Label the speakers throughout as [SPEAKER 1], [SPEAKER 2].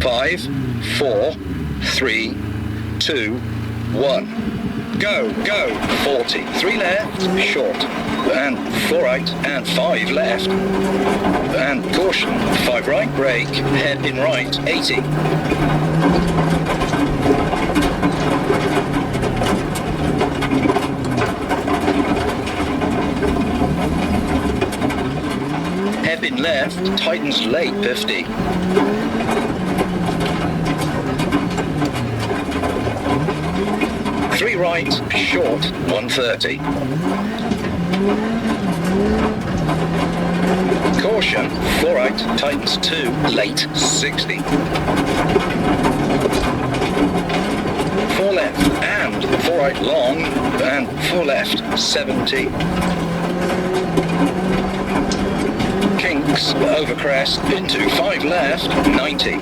[SPEAKER 1] 5, 4, 3, 2, 1. Go, go, 40. 3 left, short, and 4 right, and 5 left. And caution, 5 right, brake, hairpin right, 80. Hairpin left, tightens late, 50. Three right, short, 130. Caution, 4 right, tightens 2, late, 60. 4 left, and 4 right long, and 4 left, 70. Kinks, over crest, into 5 left, 90.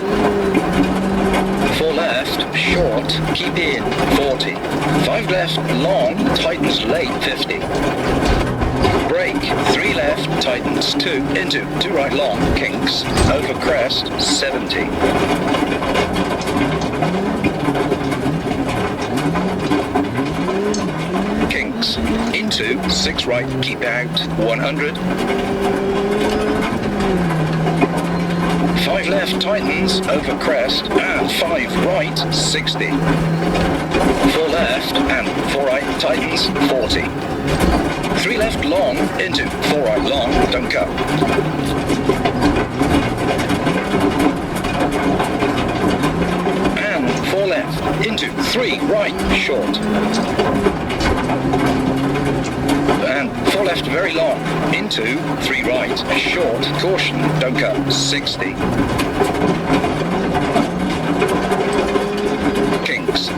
[SPEAKER 1] 4 left, short, keep in, 40. 5 left, long, tightens late, 50. Brake, 3 left, tightens 2, into 2 right long, kinks, over crest, 70. Kinks, into 6 right, keep out, 100. 5 left tightens, over crest, and 5 right, 60. 4 left, and 4 right tightens, 40. 3 left long, into 4 right long, don't cut. And 4 left, into 3 right, short. And 4 left very long, into 3 right, short, caution, don't cut, 60. Kinks,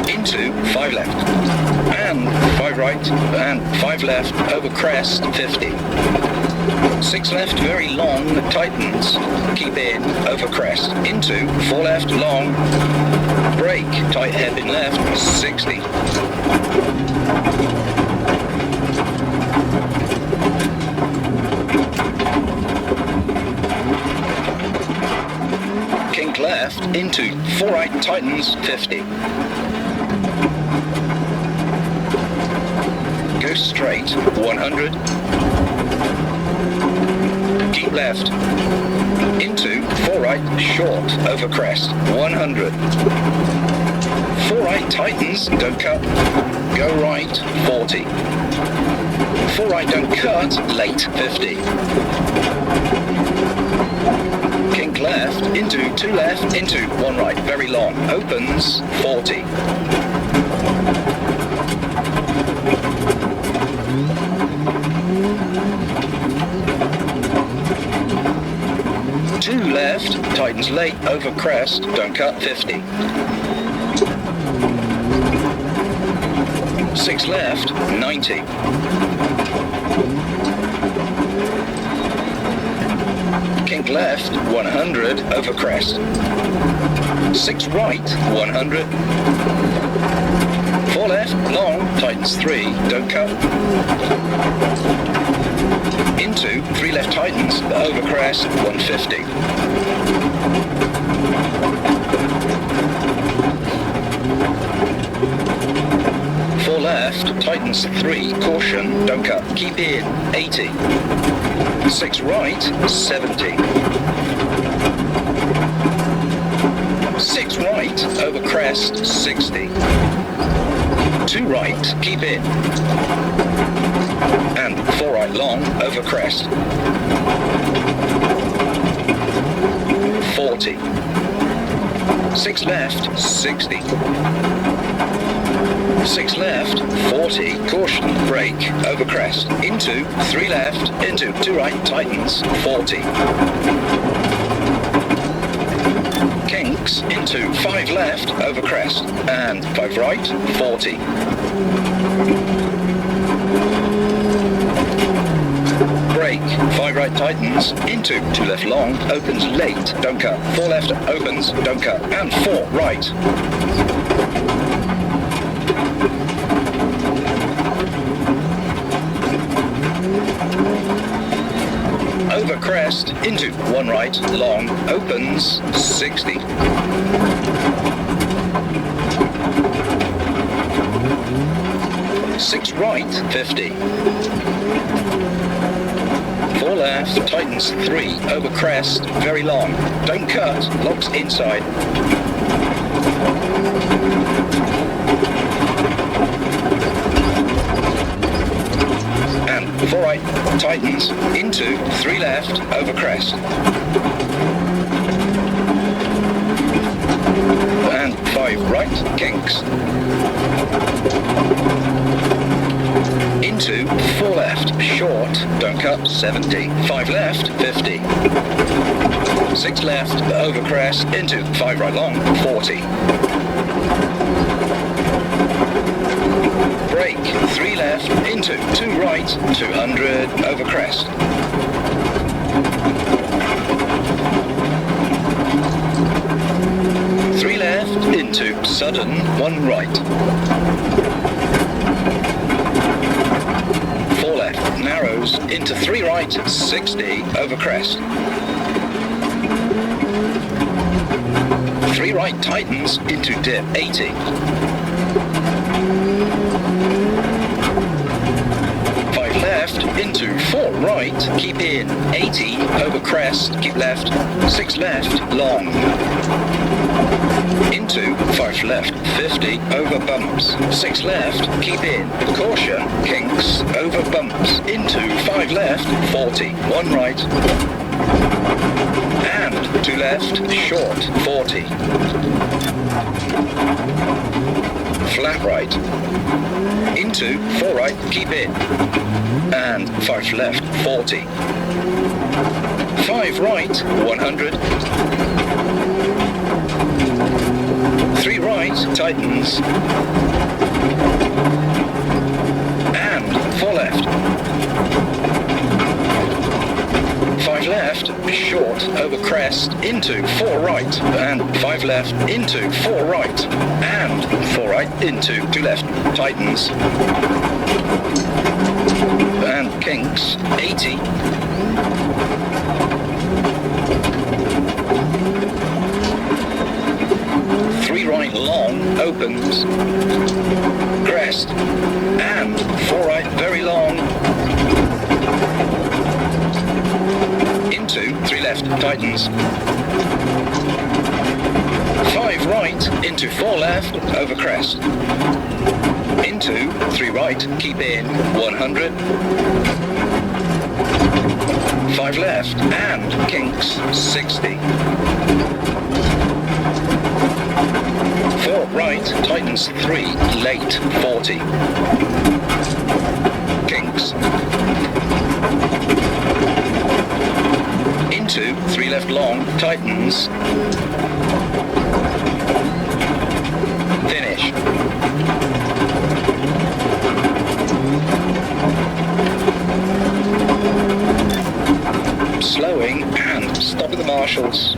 [SPEAKER 1] into 5 left, and 5 right, and 5 left, over crest, 50. 6 left very long, tightens, keep in, over crest, into 4 left long, brake, tight hairpin left, 60. Kink left, into 4 right tightens, 50. Go straight, 100. Keep left, into 4 right short, over crest, 100. 4 right tightens, don't cut. Go right, 40. 4 right don't cut, late, 50. Kink left, into 2 left, into 1 right, very long, opens, 40. 2 left, tightens late, over crest, don't cut, 50. 6 left, 90. Kink left, 100, over crest. 6 right, 100. 4 left, long, tightens 3, don't cut. Into 3 left tightens, over crest, 150. Left, tightens 3, caution, don't cut, keep in, 80. 6 right, 70. 6 right, over crest, 60. 2 right, keep in. And 4 right long, over crest. 40. 6 left, 60. 6 left, 40, caution, brake, over crest, into 3 left, into 2 right, tightens, 40. Kinks, into 5 left, over crest, and 5 right, 40. Brake, 5 right tightens, into 2 left long, opens late, don't cut, 4 left opens, don't cut, and 4 right. Over crest, into 1 right, long, opens, 60. 6 right, 50. 4 left, tightens 3, over crest, very long. Don't cut, locks inside. And 4 right, tightens, into 3 left, over crest. And 5 right, kinks. Into 4 left, short, don't cut, 70. 5 left, 50. 6 left, over crest, into 5 right long, 40. Brake, 3 left, into 2 right, 200, over crest. Into sudden 1 right. 4 left, narrows, into 3 right, 60, over crest. 3 right, tightens, into dip, 80. 5 left, into 4 right, keep in, 80, over crest, keep left, 6 left, long. Into 5 left, 50, over bumps. 6 left, keep in. Caution, kinks, over bumps. Into 5 left, 40. 1 right. And 2 left, short, 40. Flat right. Into 4 right, keep in. And 5 left, 40. 5 right, 100. 3 right, tightens. And 4 left. 5 left, short, over crest, into 4 right. And 5 left, into 4 right. And 4 right, into 2 left, tightens. And kinks, 80. 3 right long, opens, crest, and 4 right very long, into 3 left, tightens, 5 right, into 4 left, over crest, into 3 right, keep in, 100, 5 left, and kinks, 60. 4 right, tightens 3, late, 40. Kinks. Into 3 left long, tightens. Finish. Slowing and stopping the marshals.